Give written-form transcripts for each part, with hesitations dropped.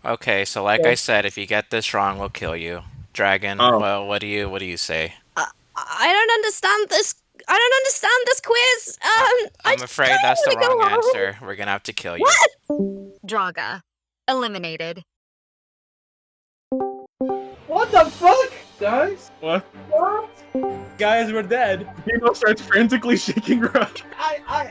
Okay, so like I said, if you get this wrong, we'll kill you. Dragon, Oh, well, what do you say? I don't understand this. I don't understand this quiz. I I I'm just afraid kind of that's the want to wrong go home. answer. We're gonna have to kill you. What? Draga. Eliminated. What the fuck, guys? what? What? Guys, we're dead. Deno starts frantically shaking around.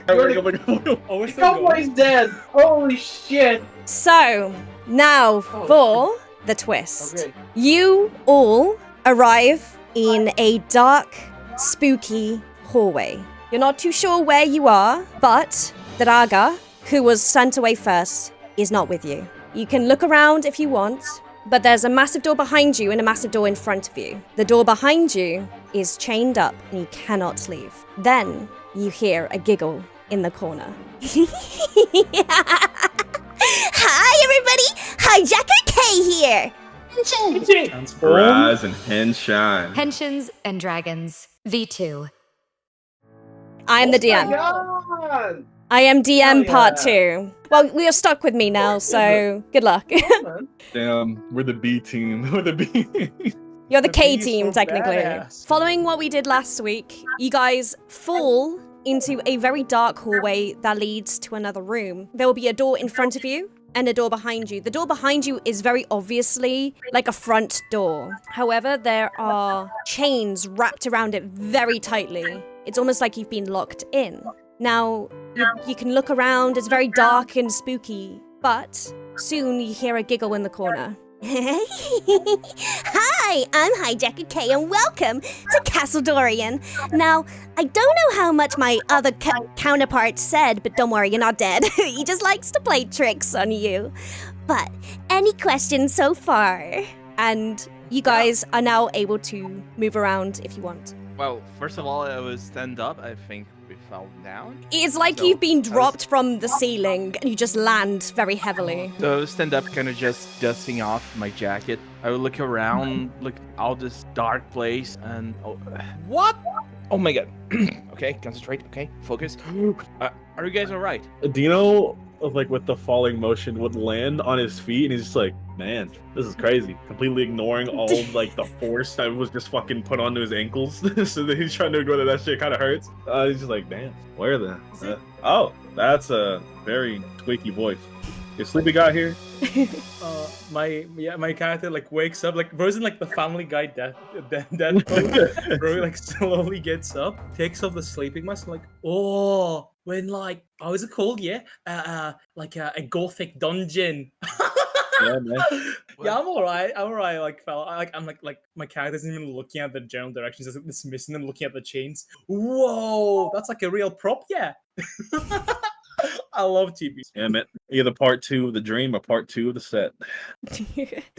You're Oh my the God. Oh, we're the still cowboy's going. dead. Holy shit. So now Oh, for the twist. Okay. You all arrive in a dark, spooky hallway. You're not too sure where you are, but Draga, who was sent away first, is not with you. You can look around if you want, but there's a massive door behind you and a massive door in front of you. The door behind you is chained up and you cannot leave. Then you hear a giggle in the corner. Hi, everybody! Hijacker K here! Transform. Rise and Henshine. Henshins and Dragons. V2. I am the Oh my DM. God. I am DM Oh, part yeah. 2. Well, we are stuck with me now, so good luck. Man. Damn, we're the B team. We're the B. You're the The K bees team, so technically. badass. Following what we did last week, you guys fall into a very dark hallway that leads to another room. There will be a door in front of you and a door behind you. The door behind you is very obviously like a front door. However, there are chains wrapped around it very tightly. It's almost like you've been locked in. Now, you can look around, it's very dark and spooky, but soon you hear a giggle in the corner. Hi, I'm Hijacker K and welcome to Castle Dorian. Now, I don't know how much my other counterpart said, but don't worry, you're not dead. He just likes to play tricks on you. But any questions so far? And you guys are now able to move around if you want. Well, first of all, I was stand up. I think we fell down. It's like So, you've been I was- dropped from the ceiling and you just land very heavily. So stand up, kind of just dusting off my jacket. I would look around, look out this dark place, and what? Oh my god. Okay, concentrate. Okay, focus. Are you guys all right? Dino, like with the falling motion, would land on his feet, and he's just like, "Man, this is crazy." Completely ignoring all like the force that was just fucking put onto his ankles. So that he's trying to ignore that shit kind of hurts. He's just like, "Damn, where the? Oh, that's a very squeaky voice." Is Sleepy Guy here? My character like wakes up like Bro's in like the Family Guy death mode. Bro like slowly gets up, takes off the sleeping mask, and like when like oh is it called like a gothic dungeon. Yeah, man. Yeah, I'm alright. I'm alright. Like, fella, I'm like my character isn't even looking at the general directions, just like, dismissing them, looking at the chains. Whoa, that's like a real prop. Yeah, I love TV. Yeah, man. Either part 2 of the dream or part 2 of the set.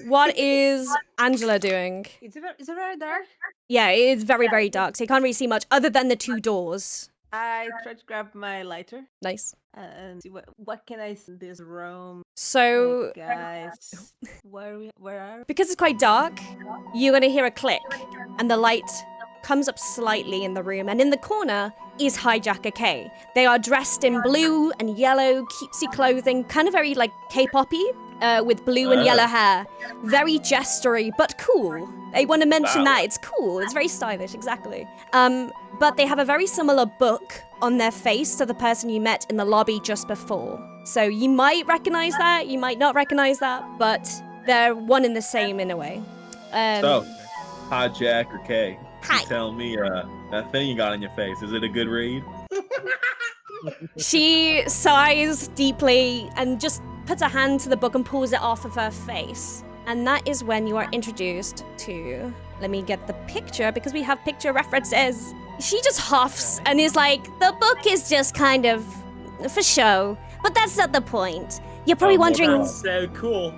What is Angela doing? Is it very dark? Yeah, it is very, very dark, so you can't really see much other than the 2 doors. I try to grab my lighter Nice. and see what can I see in this room. So, Guys, where are? because it's quite dark, you're gonna hear a click, and the light comes up slightly in the room, and in the corner is Hijacker K. They are dressed in blue and yellow, cutesy clothing, kind of very like K-poppy, with blue and yellow hair. Very gestury, but cool. I want to mention that, it's cool, it's very stylish, exactly. But they have a very similar book on their face to the person you met in the lobby just before. So you might recognize that, you might not recognize that, but they're one and the same in a way. So, Hijack or K, Hi. you tell me that thing you got on your face, is it a good read? She sighs deeply and just puts a hand to the book and pulls it off of her face. And that is when you are introduced to... Let me get the picture because we have picture references. She just huffs and is like, the book is just kind of for show, but that's not the point. You're probably wondering... That's so cool.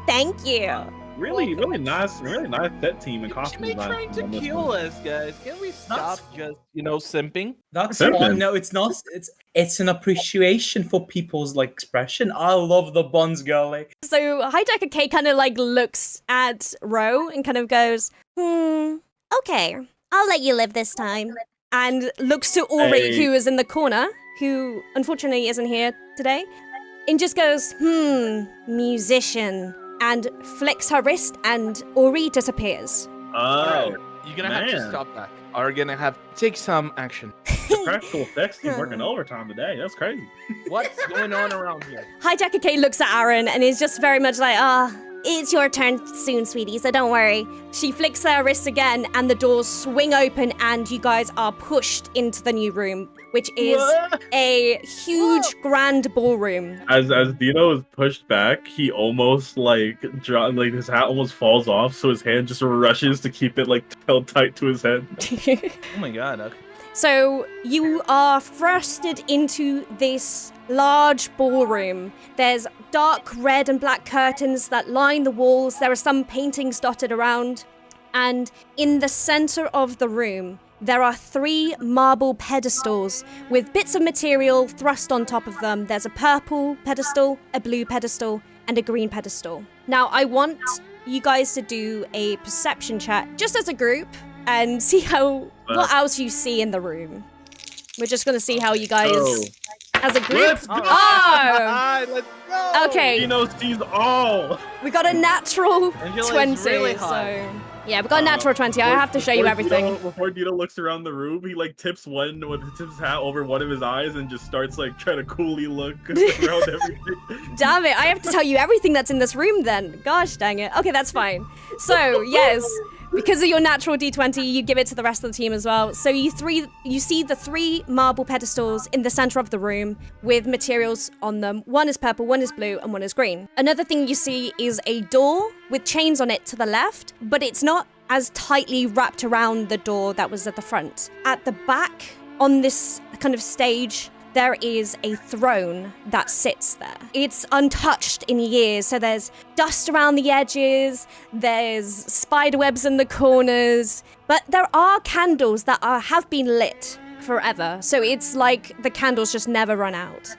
Thank you. Really nice set team and She costume may design trying to on this kill one. us, guys. Can we stop just, simping? That's Simping. fine. No, it's not. It's an appreciation for people's like expression. I love the buns, girly. So Hijacker K kind of like looks at Rowe and kind of goes, okay, I'll let you live this time. And looks to Ori, Hey. who is in the corner, who unfortunately isn't here today. and just goes, musician, and flicks her wrist, and Ori disappears. Oh, You're gonna have to man. stop that. Are gonna have to take some action. The practical effects team working overtime today. That's crazy. What's going on around here? Hijacker K looks at Aaron and is just very much like, it's your turn soon, sweetie, so don't worry. She flicks her wrist again, and the doors swing open, and you guys are pushed into the new room, which is a huge, grand ballroom. As Deno is pushed back, he almost like his hat almost falls off, so his hand just rushes to keep it like held tight to his head. Oh my god. Okay. So you are thrusted into this large ballroom. There's dark red and black curtains that line the walls. There are some paintings dotted around. And in the center of the room, there are 3 marble pedestals with bits of material thrust on top of them. There's a purple pedestal, a blue pedestal, and a green pedestal. Now, I want you guys to do a perception check, just as a group, and see what else you see in the room. We're just gonna see how you guys, as a group. Let's go! Oh! Let's go! Okay, Deno sees all. we got a natural Angela 20. is really high. So yeah, we got a natural 20. I have to show you everything. Before Deno looks around the room, he like tips his hat over one of his eyes and just starts like trying to coolly look around everything. Damn it, I have to tell you everything that's in this room then. Gosh dang it. Okay, that's fine. So, yes, because of your natural D20, you give it to the rest of the team as well. So you see the 3 marble pedestals in the center of the room with materials on them. One is purple, one is blue, and one is green. Another thing you see is a door with chains on it to the left, but it's not as tightly wrapped around the door that was at the front. At the back, on this kind of stage, there is a throne that sits there. It's untouched in years, so there's dust around the edges, there's spiderwebs in the corners, but there are candles that have been lit forever, so it's like the candles just never run out.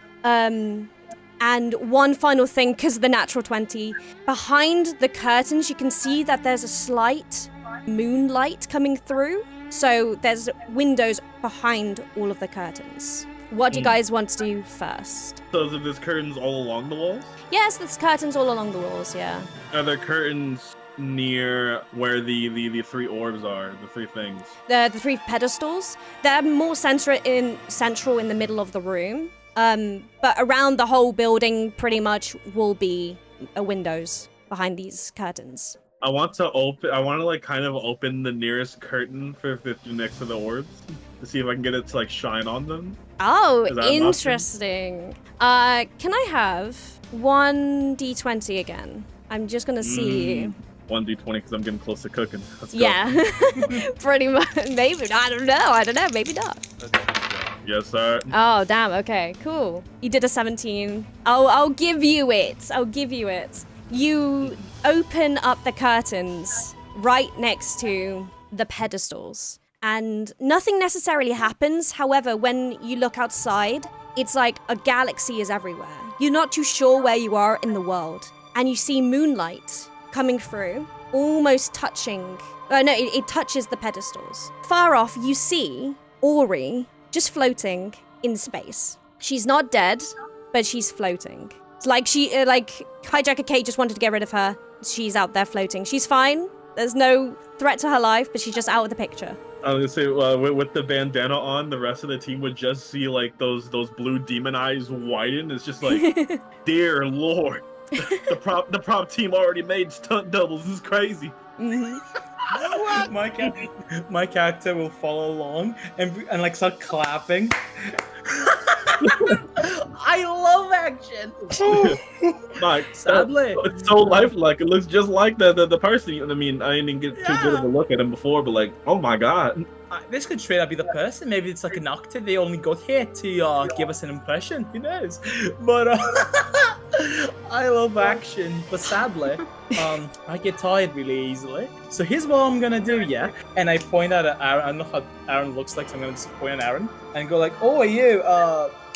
And one final thing, because of the natural 20, behind the curtains you can see that there's a slight moonlight coming through, so there's windows behind all of the curtains. What do you guys want to do first? So there's curtains all along the walls? Yes, there's curtains all along the walls, yeah. Are there curtains near where the 3 orbs are, the 3 things? The 3 pedestals, they're more central in the middle of the room. But around the whole building pretty much will be windows behind these curtains. I want to like kind of open the nearest curtain for next to the orbs to see if I can get it to like shine on them. Oh, Is that an interesting. Can I have 1d20 again? I'm just gonna see. 1d20 because I'm getting close to cooking. Let's go. Yeah, pretty much. Maybe. I don't know. Maybe not. Yes, sir. Oh, damn. Okay, cool. You did a 17. I'll give you it. You open up the curtains right next to the pedestals, and nothing necessarily happens. However, when you look outside, it's like a galaxy is everywhere. You're not too sure where you are in the world, and you see moonlight coming through, almost touching. It touches the pedestals. Far off, you see Ori just floating in space. She's not dead, but she's floating. It's like Hijacker K just wanted to get rid of her. She's out there floating. She's fine. There's no threat to her life, but she's just out of the picture. I was gonna say, with the bandana on, the rest of the team would just see like those blue demon eyes widen. It's just like, dear lord, the prop team already made stunt doubles. This is crazy. Mm-hmm. My character will follow along and like start clapping. I love action. Mike, Sadly. it's so lifelike. It looks just like the person. I mean, I didn't get too good of a look at him before, but like, oh my god. This could straight up be the person. Maybe it's like an actor. They only got here to give us an impression. Who knows? But I love action. But sadly, I get tired really easily. So here's what I'm gonna do, yeah? And I point out at Aaron. I don't know how Aaron looks like, so I'm gonna just point at Aaron and go like, "Oh, are you?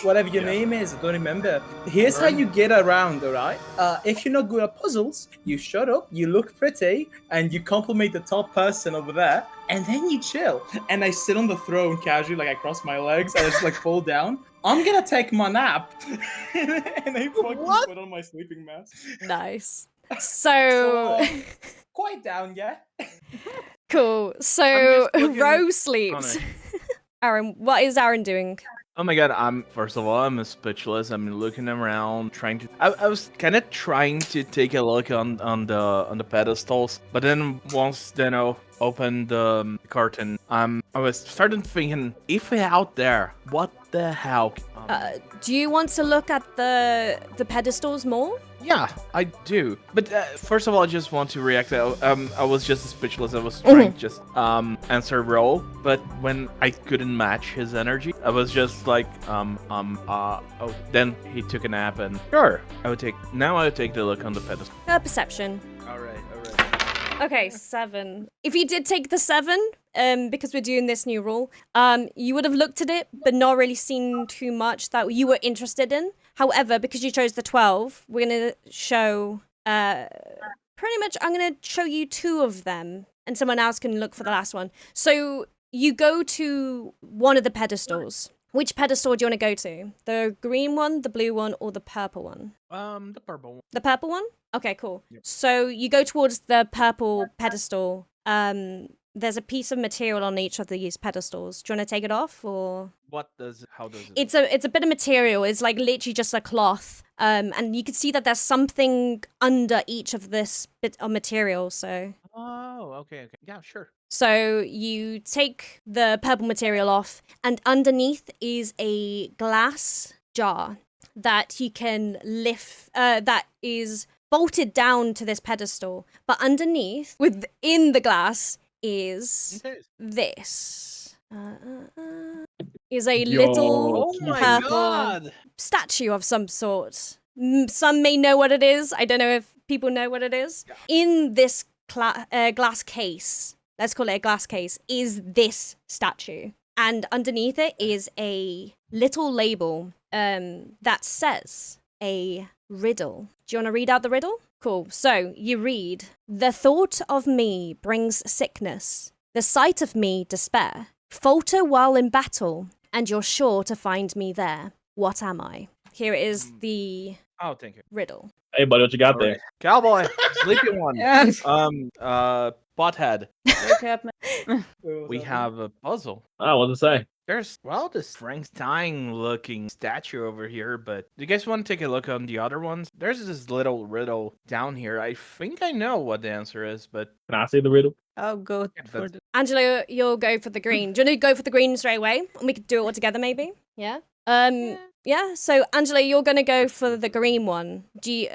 Whatever your name is, I don't remember. Here's how you get around, alright? If you're not good at puzzles, you shut up, you look pretty, and you compliment the top person over there, and then you chill." And I sit on the throne casually, like I cross my legs, and I just like fall down. I'm gonna take my nap. And I fucking put on my sleeping mask. Nice. So, So quiet down, yeah? cool. I'm So just looking Rowe on sleeps. it. Aaron, what is Aaron doing? Oh my god, first of all, I'm speechless. I'm looking around, trying to. I was kind of trying to take a look on the pedestals, but then once Deno opened the curtain, I was starting thinking, if we're out there, what the hell? Do you want to look at the pedestals more? Yeah, I do. But first of all, I just want to react. I was just speechless. I was trying to just answer Rowe, but when I couldn't match his energy, I was just like oh. Then he took a nap, and sure, I would take the look on the pedestal. Perception. All right. Okay, 7. If you did take the 7, because we're doing this new rule, you would have looked at it, but not really seen too much that you were interested in. However, because you chose the 12, we're gonna show, pretty much, I'm gonna show you 2 of them, and someone else can look for the last one. So you go to one of the pedestals. Which pedestal do you want to go to? The green one, the blue one, or the purple one? The purple one. The purple one? Okay, cool. Yep. So you go towards the purple pedestal. There's a piece of material on each of these pedestals. Do you want to take it off, or? How does it? It's a bit of material. It's like literally just a cloth. And you can see that there's something under each of this bit of material. So. Oh, okay. Yeah, sure. So you take the purple material off, and underneath is a glass jar that you can lift. That is bolted down to this pedestal, but underneath, within the glass, is this. Is a little Oh my purple god! statue of some sort. Some may know what it is. I don't know if people know what it is. In this glass case, let's call it a glass case, is this statue. And underneath it is a little label that says a riddle. Do you want to read out the riddle? Cool. So you read, "The thought of me brings sickness. The sight of me despair. Falter while in battle, and you're sure to find me there. What am I?" Here is the Oh, thank you. riddle. Hey, buddy, what you got there? Cowboy, sleeping one. Yes. Butthead. Wake up, man. We have a puzzle. Oh, what to say? There's, this Frankenstein-looking statue over here, but do you guys want to take a look on the other ones? There's this little riddle down here. I think I know what the answer is, but... Can I say the riddle? I'll go for that's- the. Angela, you'll go for the green. Do you want to go for the green straight away? And we could do it all together, maybe? Yeah? Yeah, so Angela, you're going to go for the green one. Do you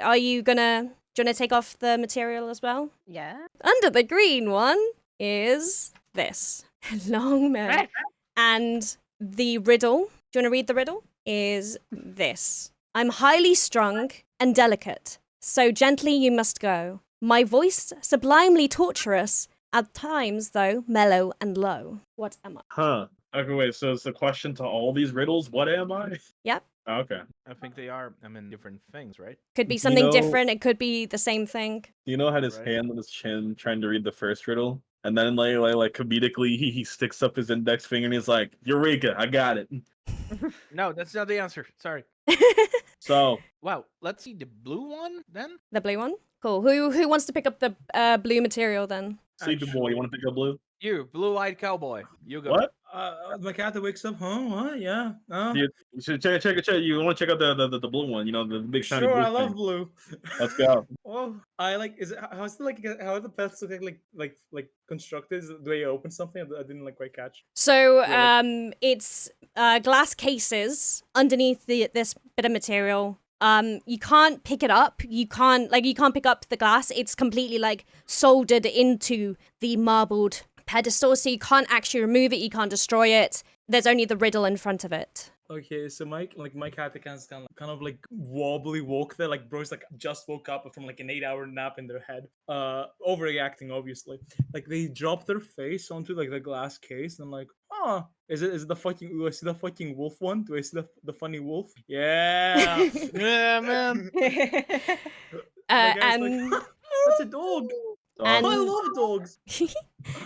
want to take off the material as well? Yeah. Under the green one is this. Long mirror. And the riddle, do you want to read the riddle? Is this. "I'm highly strung and delicate, so gently you must go. My voice sublimely torturous, at times, though, mellow and low. What am I?" Huh. Okay, wait, so it's the question to all these riddles, what am I? Yep. Okay. I think they are, different things, right? Could be You something know- different. It could be the same thing. Do you know how his Right. hand on his chin trying to read the first riddle? And then like comedically he sticks up his index finger and he's like, "Eureka, I got it." No, that's not the answer. Sorry. So Wow, let's see the blue one then. The blue one? Cool. Who wants to pick up the blue material then? Sleepy boy, you wanna pick up blue? You, blue-eyed cowboy. You go. What? My cat wakes up. Huh? What? Yeah. You should check. You wanna check out the blue one, the big shiny Sure, blue I love thing. blue. Let's go. Oh, I like. Is it how's the how are the pets like constructed? Do they open something? I didn't quite catch. So Yeah. it's glass cases underneath this bit of material. You can't pick it up. You can't pick up the glass. It's completely soldered into the marbled pedestal, so you can't actually remove it. You can't destroy it. There's only the riddle in front of it. Okay, so my cat can kind of wobbly walk there. Bros just woke up from an 8-hour nap in their head. Overreacting obviously. They drop their face onto the glass case and I'm like, oh, is it the fucking do I see the fucking wolf one? Do I see the funny wolf? Yeah. Yeah, man. My guy's And that's a dog. And- I love dogs.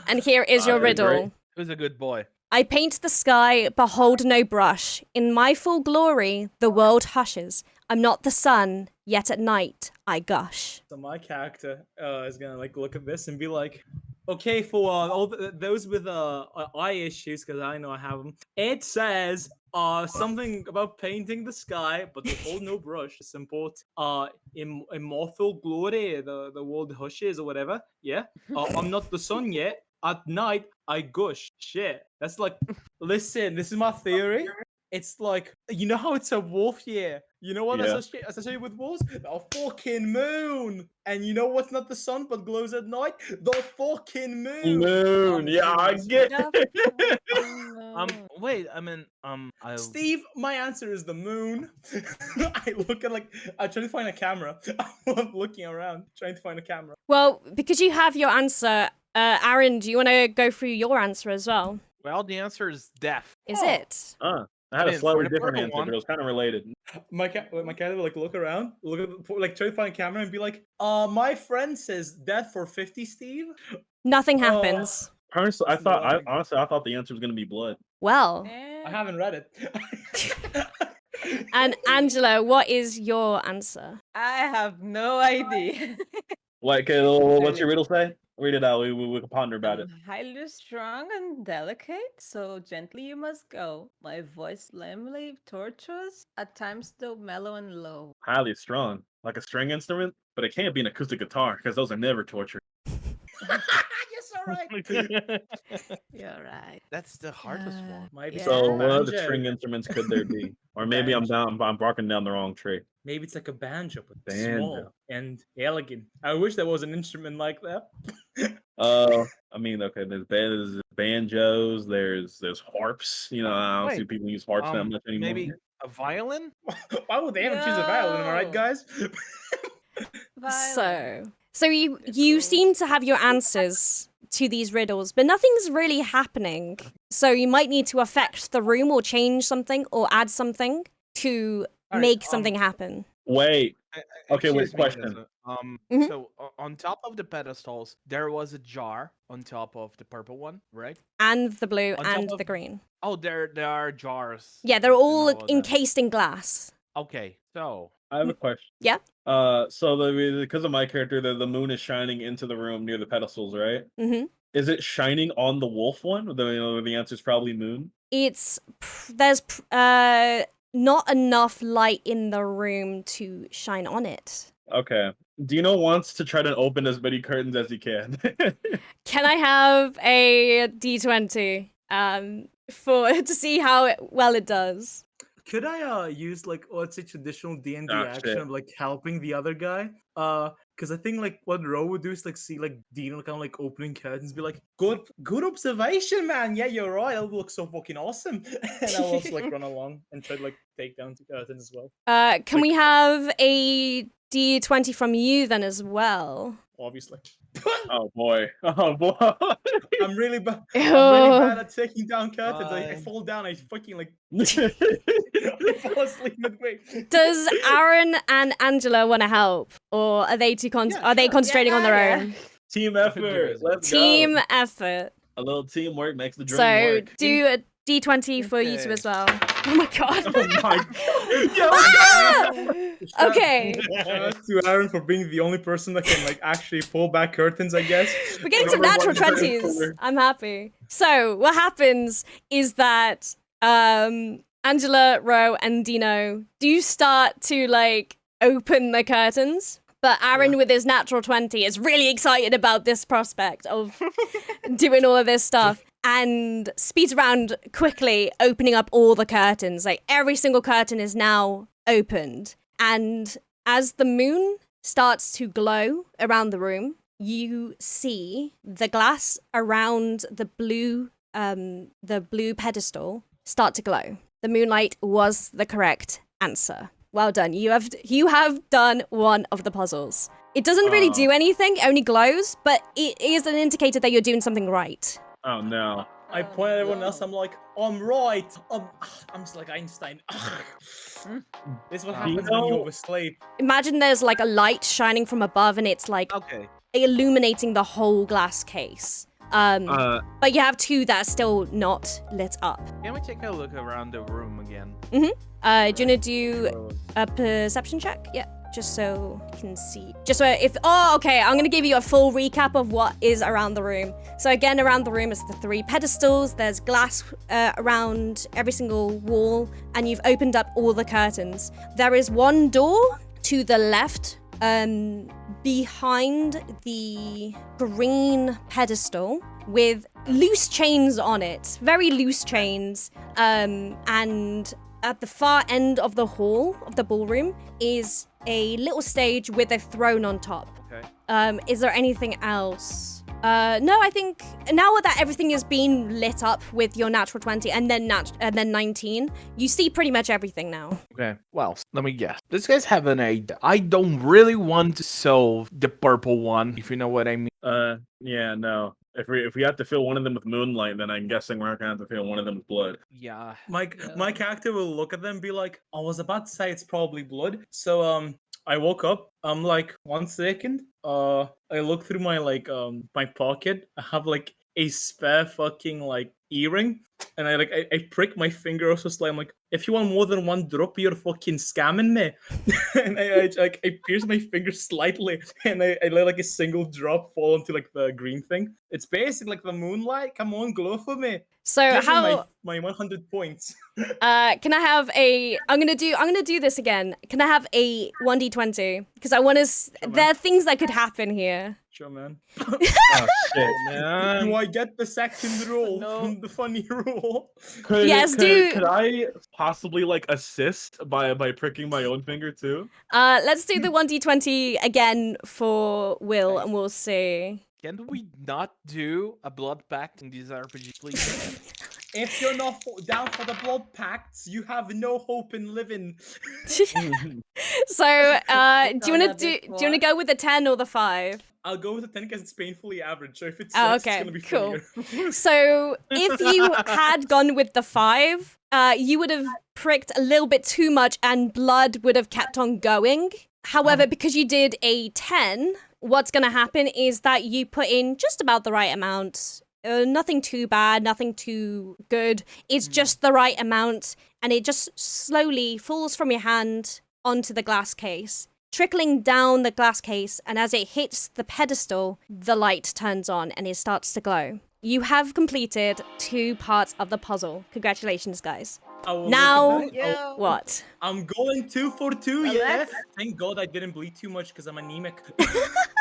and here is your Alright, great. riddle. Who's a good boy? I paint the sky, behold no brush. In my full glory, the world hushes. I'm not the sun, yet at night I gush. So my character is gonna like look at this and be like, okay, for all those with eye issues, because I know I have them. It says something about painting the sky, but they hold no brush. It's important. In immortal glory, the world hushes or whatever. Yeah. I'm not the sun yet. At night I gush. Shit. That's like, listen. This is my theory. It's like, you know how it's a wolf year? You know what Yeah. associated with wolves? A fucking moon! And you know what's not the sun but glows at night? The fucking moon! Moon. Yeah, I get it. Wait, I mean, Steve, my answer is the moon. I look at I try to find a camera. I'm looking around, trying to find a camera. Well, because you have your answer, Aaron, do you want to go through your answer as well? well, the answer is deaf. Is it? I had a mean, slightly for the different purple answer, one- but it was kind of related. My cat will like look around, try to find a camera and be like, my friend says that for 50, Steve. Nothing happens. Honestly, I It's thought annoying. the answer was gonna be blood. Well, I haven't read it. and Angela, what is your answer? I have no idea. Like, what's your riddle say? Read it out. We can ponder about it. I'm highly strong and delicate, so gently you must go. My voice lamely tortuous, at times though mellow and low. Highly strong, like a string instrument, but it can't be an acoustic guitar because those are never tortured. Yes, all right. You're right. That's the hardest one. Might be Yeah. So, what other banjo. string instruments could there be? Or maybe I'm barking down the wrong tree. Maybe it's like a banjo, but Banjo. small and elegant. I wish there was an instrument like that. I mean, okay, there's banjos, there's harps. You know, I don't see Wait, people use harps that much anymore. Maybe a violin? Why would they ever choose a violin? Am I right, Yo. guys? So you seem to have your answers to these riddles, but nothing's really happening. So you might need to affect the room or change something or add something to Alright, make something happen. Wait, Okay, wait, Excuse me, question. Keza. Mhm. So on top of the pedestals, there was a jar on top of the purple one, right? And the blue On top and of- the green. Oh, there are jars. Yeah, they're and all of that. encased in glass. Okay, so I have a question. Yeah. So because of my character, the moon is shining into the room near the pedestals, right? hmm Is it shining on the wolf one? The answer is probably moon. There's not enough light in the room to shine on it. Okay. Deno wants to try to open as many curtains as he can. Can I have a D20 to see how well it does? Could I use let's say traditional D&D Ah, action shit. of helping the other guy? Because I think what Rowe would do is see Dino kind of opening curtains, be like, good observation, man. Yeah, you're right. That would look so fucking awesome. And I'll also run along and try to take down the curtains as well. Can we have a D20 from you then as well? Obviously. Oh boy. Oh boy. I'm really bad Oh. at taking down curtains. I fall down. I fucking I fall asleep midway. Does Aaron and Angela want to help, or are they are they concentrating on their own? Team effort. Let's Team go. effort. A little teamwork makes the dream So work. do a D20 for you two Okay. as well. Oh my god. Oh my Ah! Okay. Shout out to Aaron for being the only person that can actually pull back curtains, I guess. We're getting some Number natural one is 20s. I'm happy. So what happens is that Angela, Rowe, and Deno do start to open the curtains. But Aaron, with his natural 20, is really excited about this prospect of doing all of this stuff and speeds around quickly, opening up all the curtains. Every single curtain is now opened. And as the moon starts to glow around the room, you see the glass around the blue pedestal start to glow. The moonlight was the correct answer. Well done. You have done one of the puzzles. It doesn't really do anything, it only glows, but it is an indicator that you're doing something right. Oh no. I point at everyone else. I'm like, I'm right. I'm just like Einstein. This is what happens when you oversleep. Imagine there's a light shining from above and it's okay. illuminating the whole glass case. But you have 2 that are still not lit up. Can we take a look around the room again? Do you want to do a perception check? Yeah, just so you can see. Just so if, oh, okay, I'm going to give you a full recap of what is around the room. So again, around the room is the 3 pedestals. There's glass around every single wall, and you've opened up all the curtains. There is 1 door to the left, behind the green pedestal with loose chains on it, very loose chains, and at the far end of the hall of the ballroom is a little stage with a throne on top. Okay. Is there anything else? No, I think now that everything is being lit up with your natural 20 and then 19, you see pretty much everything now. Okay. Well, let me guess. This guy's have an idea. I don't really want to solve the purple one, if you know what I mean. Yeah, no. If we have to fill one of them with moonlight, then I'm guessing we're not gonna have to fill one of them with blood. Yeah. My character will look at them and be like, I was about to say it's probably blood. So I woke up. I'm like, 1 second. I look through my my pocket. I have like a spare fucking like earring, and I prick my finger also slightly. I'm like, if you want more than 1 drop, you're fucking scamming me. And I pierce my finger slightly, and I let like a single drop fall into like the green thing. It's basically like the moonlight. Come on, glow for me. So Give me how my 100 points. can I have a I'm gonna do this again. Can I have a 1d20? Because I want to there are things that could happen here. Sure, man. Oh shit, man. Do I get the second roll from the funny roll? Yes, dude. Could I possibly like assist by pricking my own finger too? Let's do the 1d20 again for Will, and we'll see. Can we not do a blood pact in these RPG, please? If you're not down for the blood pacts, you have no hope in living. So, do you want to go with the 10 or the 5? I'll go with the 10 because it's painfully average. So if it's Oh, 6, okay, it's gonna be cool. funnier. So, if you had gone with the 5, you would have pricked a little bit too much and blood would have kept on going. However, because you did a 10, what's going to happen is that you put in just about the right amount. Nothing too bad, nothing too good. It's just the right amount, and it just slowly falls from your hand onto the glass case, trickling down the glass case, and as it hits the pedestal, the light turns on and it starts to glow. You have completed 2 parts of the puzzle. Congratulations, guys. Now, what? I'm going 2 for 2, Well, yeah. that's- Thank God I didn't bleed too much because I'm anemic.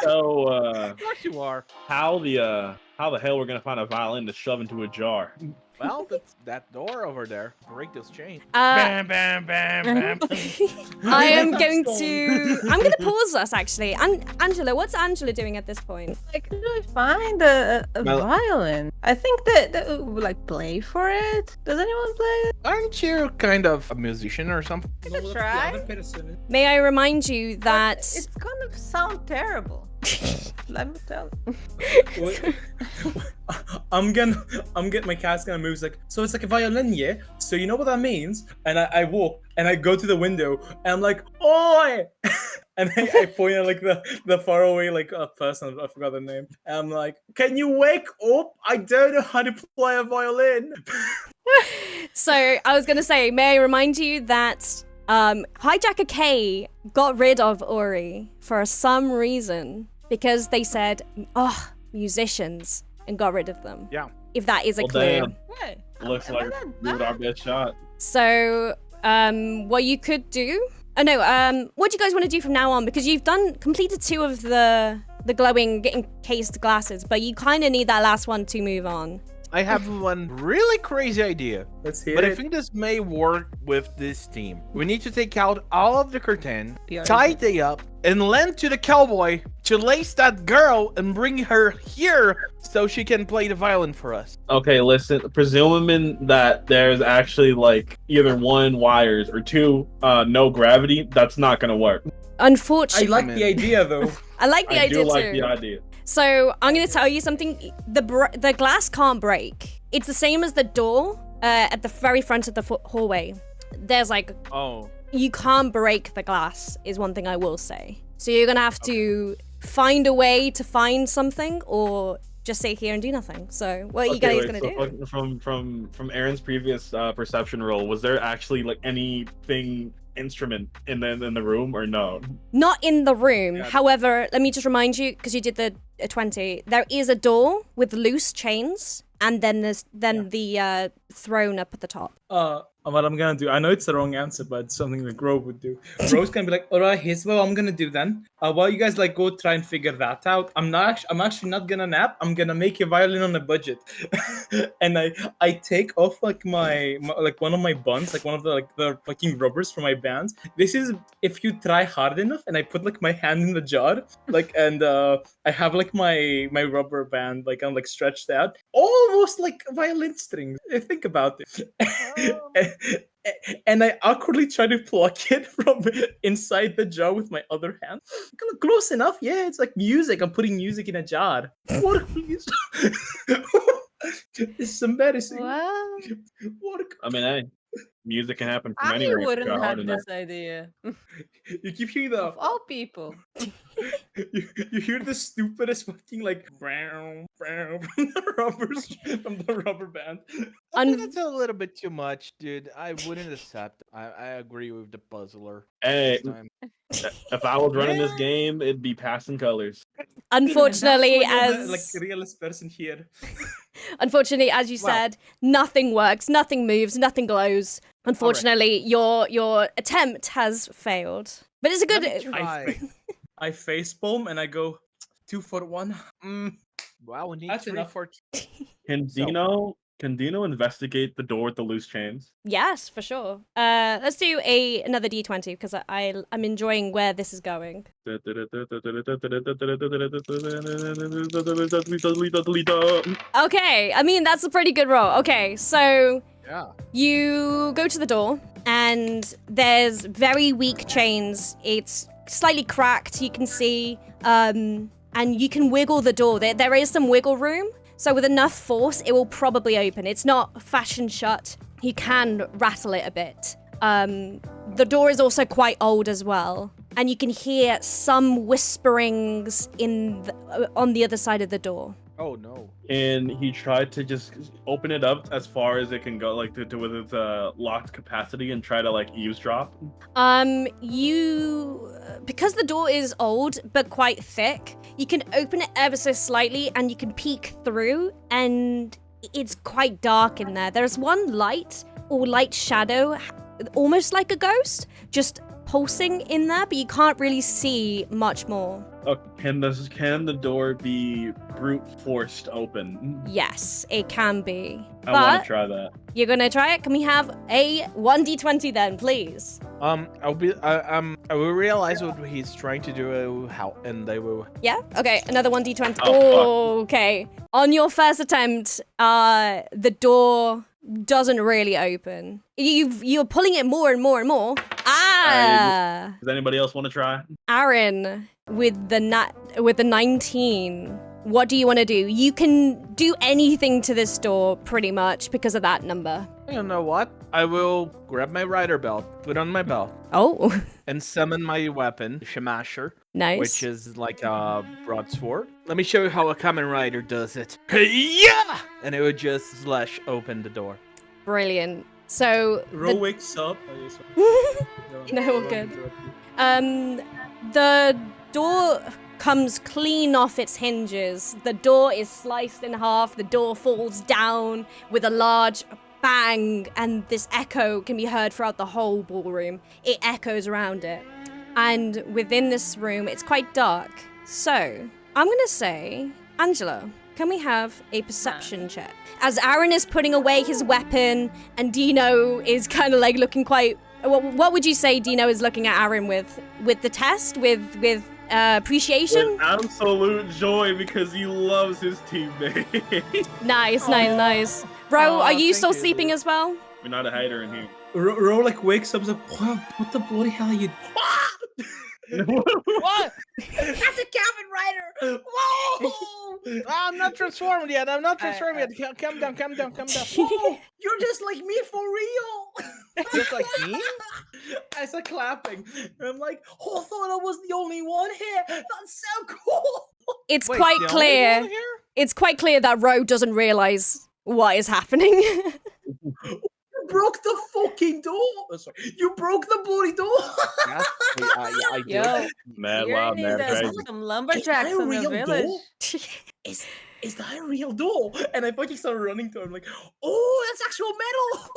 So, Of course you are. how the hell we're gonna find a violin to shove into a jar? Well, that's that door over there. Break those chains. Bam, bam, bam, bam. I am going to pause us, actually. Angela, what's Angela doing at this point? Like, how do I find a Well- violin? I think that would like play for it. Does anyone play it? Aren't you kind of a musician or something? I could try. May I remind you that... It's gonna sound terrible. Let me tell you. I'm getting my cat's gonna move. It's like, so it's like a violin, yeah? So you know what that means? And I walk and I go to the window and I'm like, oi! And I point at like the far away like person, I forgot their name. And I'm like, can you wake up? I don't know how to play a violin. So, I was going to say, may I remind you that Hijacker K got rid of Ori for some reason because they said, oh, musicians, and got rid of them. Yeah. If that is a Well, clue. damn. Hey, Looks am I like not we did our best shot. So, what you could do... Oh, no, what do you guys want to do from now on? Because you've completed 2 of the glowing, encased glasses, but you kind of need that last one to move on. I have one really crazy idea. Let's hear But I it. think this may work with this team. We need to take out all of the curtain, Yeah, tie they up, and lend to the cowboy to lace that girl and bring her here so she can play the violin for us. Okay, listen. Presuming that there's actually like either 1 wires or 2 no gravity, that's not gonna work. I Unfortunately, like the idea though. I like the I idea do like too. the idea. So I'm going to tell you something. The glass can't break. It's the same as the door at the very front of the hallway. There's like, Oh. you can't break the glass is one thing I will say. So you're going to have to find a way to find something, or just sit here and do nothing. So what are you Okay, guys wait, gonna do? From Aaron's previous perception roll, was there actually like anything instrument in the room or no? Not in the room. Yeah. However, let me just remind you, because you did the 20. There is a door with loose chains, and then there's the throne up at the top. What I'm gonna do, I know it's the wrong answer, but it's something that Rowe would do. Rowe's gonna be like, alright, here's what I'm gonna do then. While you guys like go try and figure that out, I'm actually not gonna nap. I'm gonna make a violin on a budget. And I take off like my like one of my buns, like one of the fucking rubbers from my bands. This is if you try hard enough, and I put like my hand in the jar, like, and I have like my rubber band like I'm like stretched out, almost like violin strings. Think about it. And I awkwardly try to pluck it from inside the jar with my other hand. Close enough, yeah. It's like music. I'm putting music in a jar. Work, please. This is embarrassing. Well, Work. I mean, hey, music can happen from I anywhere. if you wouldn't try hard have enough. this idea. You keep hearing the Of all people. you hear the stupidest fucking like brown from the rubber band. I think that's a little bit too much, dude. I wouldn't accept. I agree with the puzzler. Hey, this time. if I was running this game, it'd be passing colors. Unfortunately, That's why you're as the, like realist person here. Unfortunately, as you Well. said, nothing works, nothing moves, nothing glows. Unfortunately, your attempt has failed. But it's a good. Let me try. I facepalm and I go 2 for 1. Wow, we need That's 3 enough. for. Can So- Deno investigate the door with the loose chains? Yes, for sure. Let's do another D20 because I'm enjoying where this is going. Okay, I mean that's a pretty good roll. Okay, so Yeah. you go to the door and there's very weak chains. It's slightly cracked, you can see, and you can wiggle the door. There is some wiggle room, so with enough force, it will probably open. It's not fastened shut. You can rattle it a bit. The door is also quite old as well, and you can hear some whisperings on the other side of the door. Oh no. And he tried to just open it up as far as it can go, like to with its locked capacity, and try to like eavesdrop. Because the door is old but quite thick, you can open it ever so slightly and you can peek through, and it's quite dark in there. There's one light or light shadow, almost like a ghost, just pulsing in there, but you can't really see much more. Oh, can the door be brute forced open? Yes, it can be. I want But to try that. you're gonna try it? Can we have a 1d20 then, please? I will realize what he's trying to do, and they will. Yeah? Okay, another 1d20. Oh, Okay. On your first attempt, the door doesn't really open. You're pulling it more and more and more. Ah! Does anybody else want to try? Aaron, with the 19, what do you want to do? You can do anything to this door, pretty much, because of that number. You know what? I will grab my rider belt, put on my belt, Oh, and summon my weapon, Shamasher, nice. which is like a broadsword. Let me show you how a common rider does it. Yeah! And it would just slash open the door. Brilliant. So, Rowe wakes up. Oh, yeah, sorry. No, all good. The door comes clean off its hinges. The door is sliced in half. The door falls down with a large bang, and this echo can be heard throughout the whole ballroom. It echoes around it. And within this room, it's quite dark. So, I'm gonna say, Angela, can we have a perception check? As Aaron is putting away his weapon, and Deno is kind of like looking quite... What would you say Deno is looking at Aaron with? With the test? With appreciation? With absolute joy because he loves his teammate. Nice. Rowe, Aw, are you thank still you, sleeping dude. as well? We're not a hider in here. Rowe like wakes up and is like, what the bloody hell are you? What? That's a cabin rider! Whoa! I'm not transformed yet. I'm not transformed yet. Calm down. Whoa! You're just like me for real! Just like me? I start clapping. And I'm like, oh, I thought I was the only one here. That's so cool. It's Wait, quite the only clear. one here? it's quite clear that Rowe doesn't realize what is happening. You broke the fucking door. Oh, sorry. You broke the bloody door. Yes, I did. Yo, Mad you're wow, in mad the- crazy. some lumberjacks Is that a in the real village. door? Is that a real door? And I fucking started running to him like, oh, that's actual metal.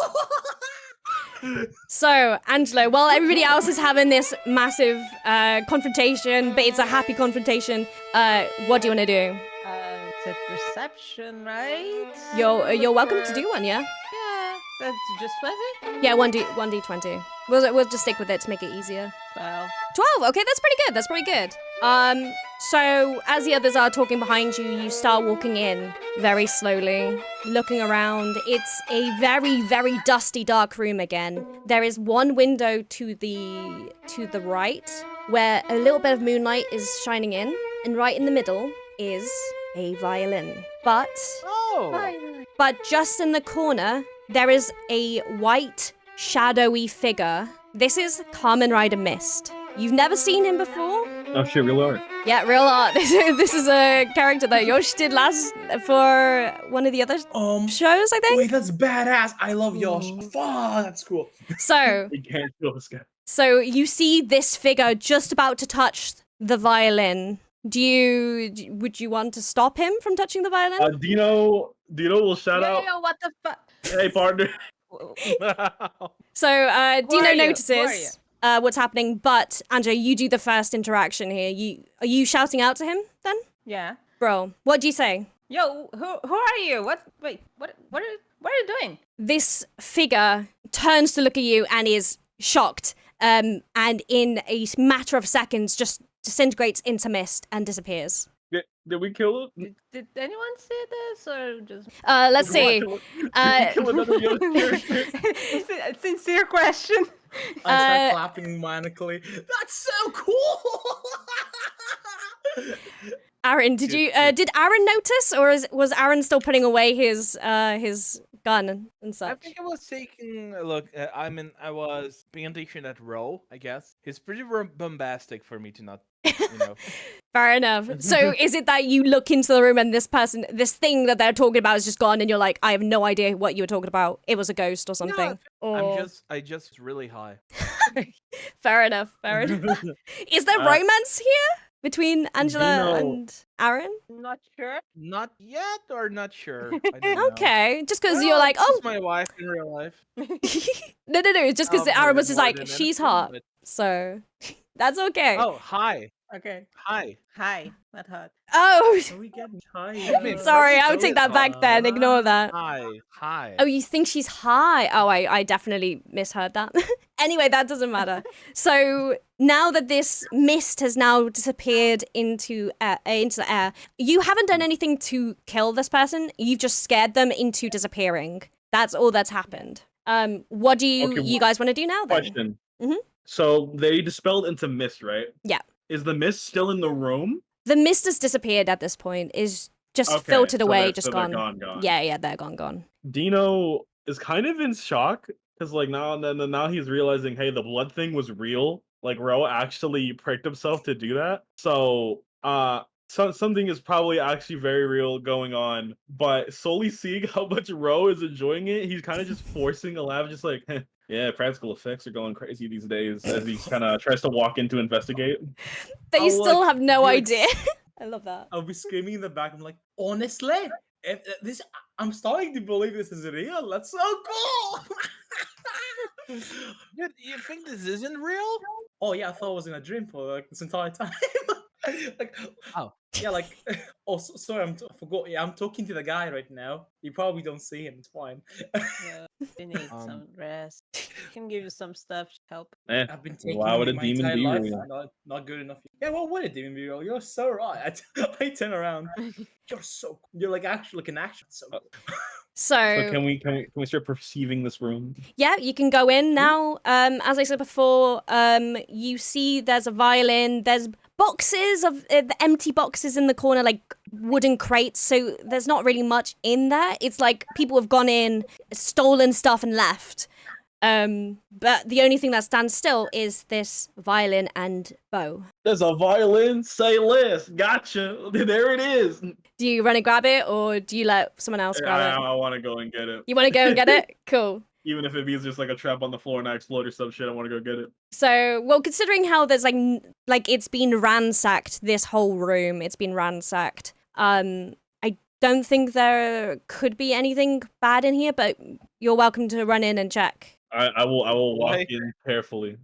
So, Angelo, while everybody else is having this massive confrontation, but it's a happy confrontation, what do you want to do? It's a perception, right? You're welcome to do one, yeah? Yeah, that's just 20? Yeah, 1d20. We'll just stick with it to make it easier. 12. 12. Okay, that's pretty good. That's pretty good. So as the others are talking behind you, you start walking in very slowly, looking around. It's a very, very dusty, dark room again. There is one window to the right where a little bit of moonlight is shining in, and right in the middle is a violin. But just in the corner, there is a white, shadowy figure. This is Kamen Rider Mist. You've never seen him before? Oh shit, real art. Yeah, real art. This is a character that Yosh did last for one of the other shows, I think. Wait, that's badass. I love Yosh. Fuck, that's cool. So, You can't kill this guy. so you see this figure just about to touch the violin. Would you want to stop him from touching the violin? Deno will shout out. Yo, what the fuck? Hey, partner. So Who are Dino you? notices what's happening, but Angela, you do the first interaction here. Are you shouting out to him then? Yeah. Bro, what do you say? Yo, who are you? What are you doing? This figure turns to look at you and is shocked, and in a matter of seconds just disintegrates into mist and disappears. Did we kill him? Did anyone see this or just Let's see. Did we kill another young character? It's a sincere question? I start clapping manically. That's so cool. Aaron, did Aaron notice, or was Aaron still putting away his gun and such? I think I was taking a look. I was paying attention at Rowe, I guess. He's pretty bombastic for me to not, you know. Fair enough. So is it that you look into the room and this thing that they're talking about is just gone, and you're like, I have no idea what you were talking about. It was a ghost or something. I just really high. Fair enough. Fair enough. Is there romance here between Angela Deno. and Aaron? Not sure. Not yet or not sure. I don't know. Okay, just because Well, you're like, she's oh, my wife in real life. no, it's just because Oh, Aaron was more just like, than she's anything, hot, but- so that's okay. Oh, hi. Okay. Hi. Hi. Not hot. Oh, Are we getting tired? sorry, I would So take that back then. Ignore that. Hi. Hi. Oh, you think she's high? Oh, I definitely misheard that. Anyway, that doesn't matter. So now that this mist has now disappeared into the air, you haven't done anything to kill this person. You've just scared them into disappearing. That's all that's happened. What do you guys want to do now then? Question. Mhm. So they dispelled into mist, right? Yeah. Is the mist still in the room? The mist has disappeared at this point. Is just Okay, filtered so away, they're- just so they're gone. gone. Yeah, they're gone. Deno is kind of in shock because like now he's realizing, hey, the blood thing was real. Like Rowe actually pricked himself to do that. So something is probably actually very real going on. But solely seeing how much Rowe is enjoying it, he's kind of just forcing a laugh, just like, yeah, practical effects are going crazy these days as he kind of tries to walk in to investigate. But you I'll, still like, have no be like, idea. I love that. I'll be screaming in the back. I'm like, honestly, if this, I'm starting to believe this is real. That's so cool. Dude, you think this isn't real? Oh yeah, I thought I was in a dream for like this entire time. Like, Oh. yeah, like, oh, sorry, I forgot. Yeah, I'm talking to the guy right now. You probably don't see him. It's fine. Yeah, you need some rest. Can give you some stuff to help. I've been taking Why would a my demon entire be life. real? Not good enough. Yeah, well, would a demon be real? You're so right. I turn around. You're so cool. You're like actually like an action. So cool. So Can we start perceiving this room? yeah, you can go in now. As I said before, you see there's a violin. There's boxes of the empty boxes in the corner, like wooden crates. So there's not really much in there. It's like people have gone in, stolen stuff, and left. But the only thing that stands still is this violin and bow. There's a violin. Say less. Gotcha. There it is. Do you run and grab it, or do you let someone else grab it? I want to go and get it. You want to go and get it? Cool. Even if it means just like a trap on the floor and I explode or some shit, I want to go get it. So, well, considering how there's like it's been ransacked, this whole room, it's been ransacked. I don't think there could be anything bad in here, but you're welcome to run in and check. I will walk in carefully.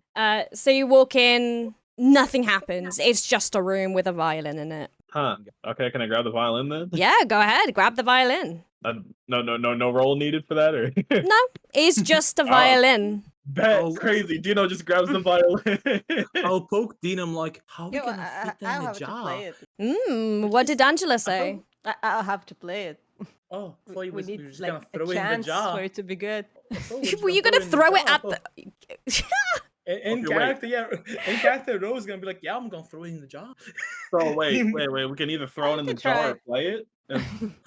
So you walk in, nothing happens. It's just a room with a violin in it. Huh. Okay, can I grab the violin then? Yeah, go ahead, grab the violin. No roll needed for that, or? No, it's just a violin. Bet Oh. crazy. Dino just grabs the violin. I'll poke Dean. I'm like, how are we Yo, gonna fit that I'll in the have to jar? play it. What did Angela say? I'll have to play it. Oh, I thought We you was need just like gonna a throw it in the chance jar. for it to be good. I thought we were Were you just gonna throw it at jar. the? In Okay, character, yeah. In character, Rowe's gonna be like, yeah, I'm gonna throw it in the jar. So wait. We can either throw it in the could jar try. or play it.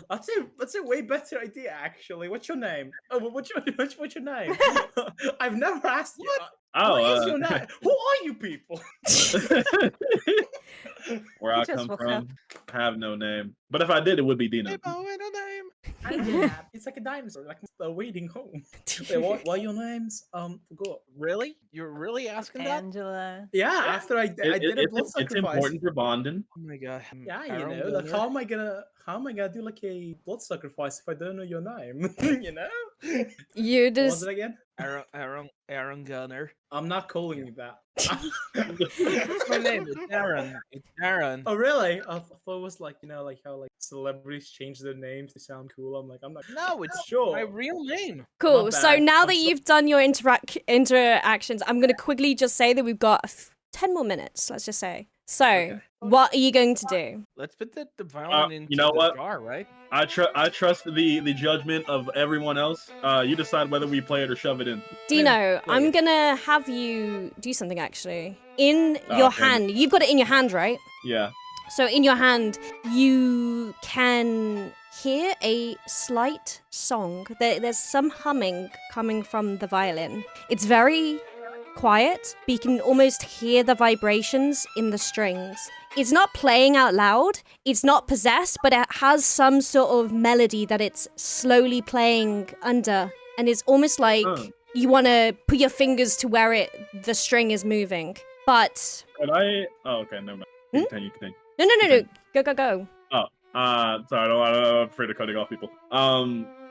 That's a way better idea, actually. What's your name? Oh, what's your name? I've never asked you. What is your name? Who are you people? Where I You just come woke from, up. I have no name. But if I did, it would be Dino. It's like a dinosaur, like waiting home. Wait, what are your names? Forgot. Really? You're really asking that? Angela. Yeah, after I did a blood It's sacrifice. important for bonding. Oh my god. Yeah, Aaron you know, like Gunner? how am I gonna do like a blood sacrifice if I don't know your name? You know? You What was just it again? Aaron Gunner. I'm not calling you that. What's my name? It's Aaron. It's Aaron. Oh really? I thought it was like, you know, like how like celebrities change their names to sound cool. I'm not No, it's sure. my real name. cool. Not So bad. now I'm that so- you've done your interactions, I'm gonna quickly just say that we've got 10 more minutes. Let's just say. So, Okay. what are you going to do? Let's put the violin into you know the what? jar, right? I trust the judgment of everyone else. You decide whether we play it or shove it in. Dino, play I'm it. gonna have you do something actually. In Oh, your okay. hand, you've got it in your hand, right? Yeah. So in your hand, you can hear a slight song. There's some humming coming from the violin. It's very quiet, but you can almost hear the vibrations in the strings. It's not playing out loud, it's not possessed, but it has some sort of melody that it's slowly playing under. And it's almost like Oh. you want to put your fingers to where the string is moving. But Could I? Oh, okay. Never mind. Hmm? Continue. no. Go. Sorry. I'm afraid of cutting off people.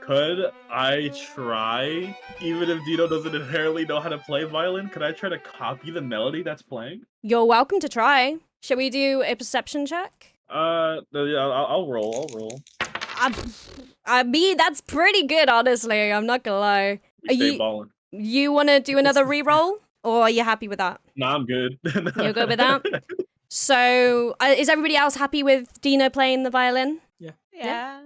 Could I try, even if Dino doesn't inherently know how to play violin, could I try to copy the melody that's playing? You're welcome to try. Shall we do a perception check? Yeah, I'll roll. I mean, that's pretty good, honestly. I'm not gonna lie. We Are stay you- balling. You want to do another reroll, or are you happy with that? Nah, I'm good. You're good with that? So, is everybody else happy with Dino playing the violin? Yeah.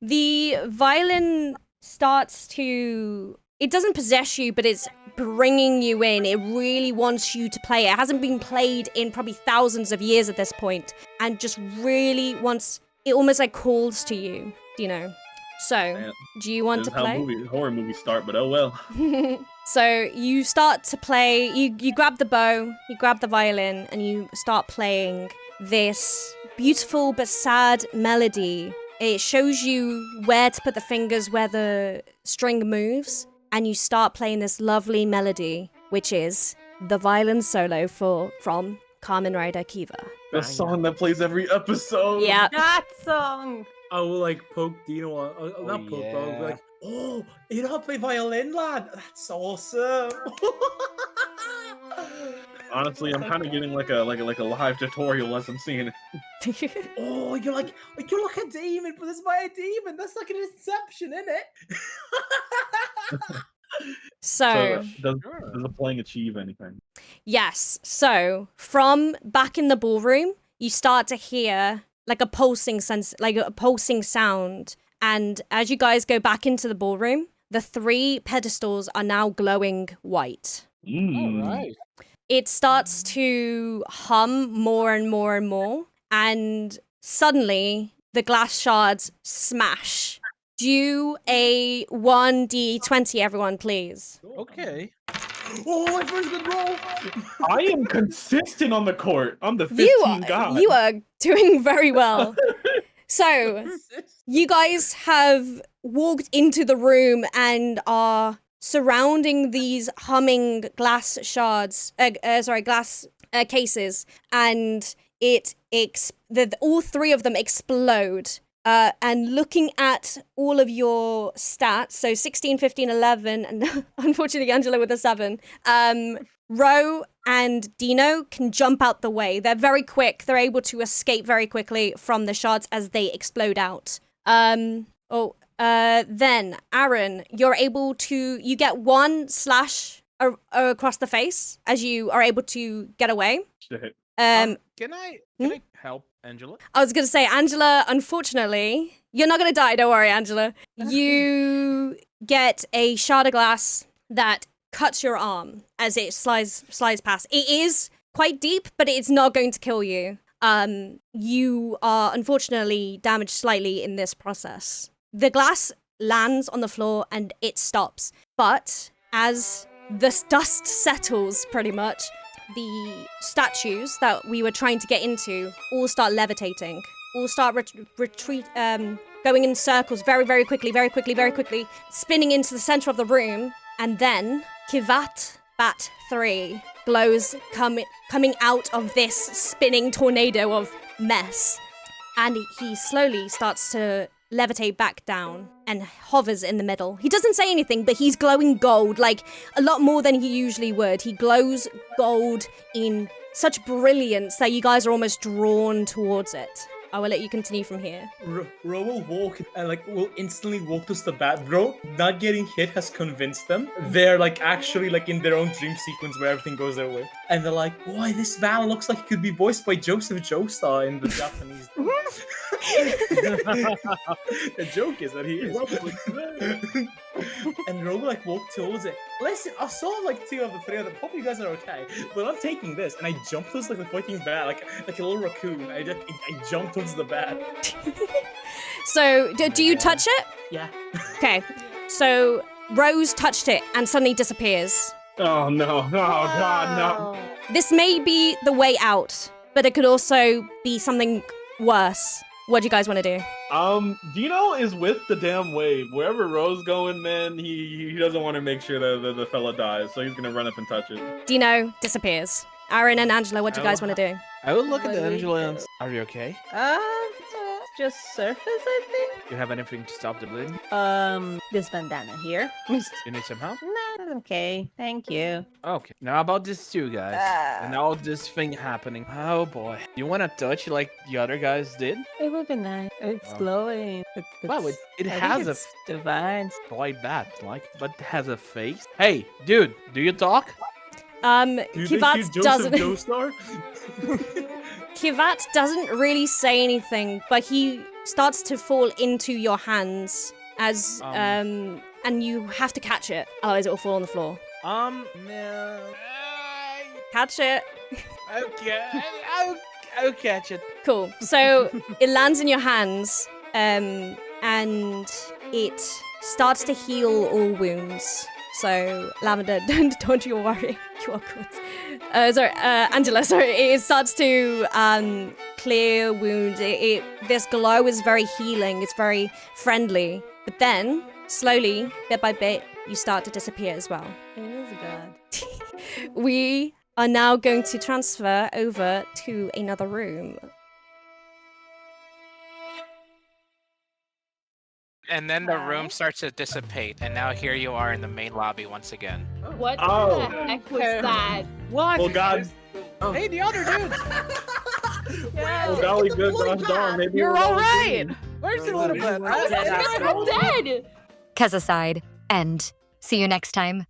The violin starts to. It doesn't possess you, but it's bringing you in. It really wants you to play it. It hasn't been played in probably thousands of years at this point, and just really wants. It almost like calls to you, Dino. So, Man, do you want This to is how play? horror movies start, but oh well. So you start to play, you grab the bow, you grab the violin, and you start playing this beautiful but sad melody. It shows you where to put the fingers, where the string moves, and you start playing this lovely melody, which is the violin solo from Kamen Rider Kiva. The song that plays every episode. Yeah. That song. I will like poke Dino. Not poke, but I'll be yeah. like, oh, you know how to play violin, lad? That's awesome. Honestly, I'm kind of getting like a live tutorial as I'm seeing it. Oh, you're like a demon, but this is my demon. That's like an inception, isn't it? So, does the playing achieve anything? yes. So, from back in the ballroom, you start to hear like a pulsing sound. And as you guys go back into the ballroom, the 3 pedestals are now glowing white. Mm. All right. It starts to hum more and more and more, and suddenly the glass shards smash. Do a 1d20, everyone, please. Okay. Oh, my first good roll. I am consistent on the court. I'm the 15 You god. you are doing very well. So, you guys have walked into the room and are surrounding these humming glass shards, glass cases, and all three of them explode. And looking at all of your stats, so 16, 15, 11, and unfortunately Angela with a 7, Rowe and Deno can jump out the way. They're very quick. They're able to escape very quickly from the shards as they explode out. Then Aaron, you get 1 slash across the face as you are able to get away. Shit. Can I help Angela? I was going to say, Angela, unfortunately, you're not going to die. Don't worry, Angela. You get a shard of glass that cuts your arm as it slides past. It is quite deep, but it's not going to kill you. You are unfortunately damaged slightly in this process. The glass lands on the floor and it stops. But as the dust settles, pretty much, the statues that we were trying to get into all start levitating, all start going in circles very, very quickly, spinning into the center of the room. And then Kivat Bat 3 glows coming out of this spinning tornado of mess. And he slowly starts to levitate back down and hovers in the middle. He doesn't say anything, but he's glowing gold, like a lot more than he usually would. He glows gold in such brilliance that you guys are almost drawn towards it. I will let you continue from here. Rowe will walk and will instantly walk to the bat. Bro, not getting hit has convinced them. They're actually in their own dream sequence where everything goes their way. And they're like, boy, this battle looks like it could be voiced by Joseph Joestar in the Japanese. The joke is that he is. And Rowe walked towards it. Listen, I saw 2 of the 3 of them. Hope you guys are okay. But I'm taking this, and I jumped towards the fighting bat, like a little raccoon. I jumped towards the bat. So, do you touch it? Yeah. Okay. So Rose touched it and suddenly disappears. Oh no! Oh god, no! This may be the way out, but it could also be something worse. What do you guys want to do? Deno is with the damn wave. Wherever Rowe's going, man, he doesn't want to make sure that the fella dies, so he's gonna run up and touch it. Deno disappears. Aaron and Angela, what do you guys want to do? I will look at Angela and... Are you okay? Just surface, I think. Do you have anything to stop the bleeding? This bandana here. You need some help? Nah, that's okay. Thank you. Okay. Now about these 2 guys. And all this thing happening. Oh boy. You want to touch like the other guys did? It would be nice. It's glowing. Wow, it I has think it's divine. quite bad, but it has a face. Hey, dude, do you talk? Kivat doesn't. Kivat doesn't really say anything, but he starts to fall into your hands as and you have to catch it, otherwise it will fall on the floor. No. Catch it. Okay, I'll catch it. Cool. So it lands in your hands, and it starts to heal all wounds. So Lavender, don't you worry. You are good. Angela. It starts to clear wounds. This glow is very healing. It's very friendly. But then, slowly, bit by bit, you start to disappear as well. It is God. We are now going to transfer over to another room. And then the room starts to dissipate, and now here you are in the main lobby once again. What Oh. the heck was that? What? Well, God. Hey, the other dude. Well, golly good, gosh darn. Maybe You're we're all alright. Where's the little bit? I'm dead. Kezza side. End. See you next time.